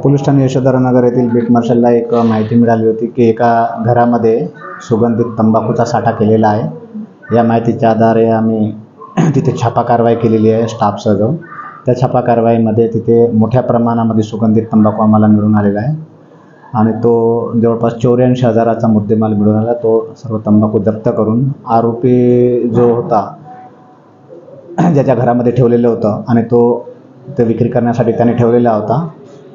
Police Thane यशोधरनगर येथील bit मार्शलला एक माहिती मिळाली होती की एका घरामध्ये सुगंधित तंबाखूचा साठा केलेला आहे। या माहितीच्या आधारे आम्ही तिथे छापा कारवाई केलेली आहे स्टाफसह जाऊन। त्या छापा कारवाईमध्ये तिथे मोठ्या प्रमाणामध्ये सुगंधित तंबाखू आम्हाला मिळून आलेला आहे आणि तो जवळपास 84,000चा मुद्देमाल मिळून आला। तो सर्व तंबाखू जप्त करून आरोपी जो होता ज्याच्या घरामध्ये ठेवलेलं होतं आणि तो ते विक्री करण्यासाठी त्याने ठेवलेला होता,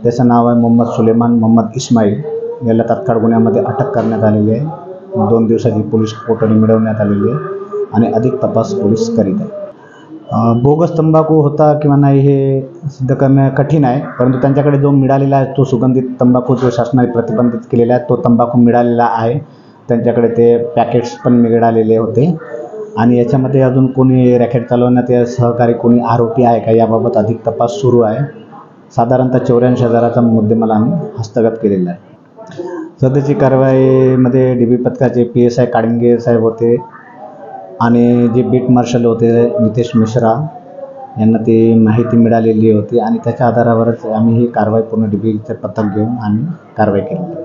त्याचं नाव आहे मोहम्मद सुलेमान मोहम्मद इस्माईल। याला तात्काळ गुन्ह्यामध्ये अटक करण्यात आलेली आहे। 2 दिवसाची पोलीस कोठडी मिळवण्यात आलेली आहे आणि अधिक तपास पोलीस करीत आहे। बोगस तंबाखू होता किंवा नाही हे सिद्ध करणे कठीण आहे, परंतु त्यांच्याकडे जो मिळालेला आहे तो सुगंधित तंबाखू जो शासनाने प्रतिबंधित केलेला आहे तो तंबाखू मिळालेला आहे। त्यांच्याकडे ते पॅकेट्स पण मिळालेले होते आणि याच्यामध्ये अजून कोणी रॅकेट चालवण्यात या सहकारी कोणी आरोपी आहे का याबाबत अधिक तपास सुरू आहे। साधारणतः 84,000चा मुद्देमाल आम्ही हस्तगत केलेला आहे। सध्याची कारवाईमध्ये DB पथकाचे PSI काडिंगे साहेब होते आणि जे बीट मार्शल होते नितेश मिश्रा यांना ती माहिती मिळालेली होती आणि त्याच्या आधारावरच आम्ही ही कारवाई पूर्ण DBचे पथक घेऊन आम्ही कारवाई केली।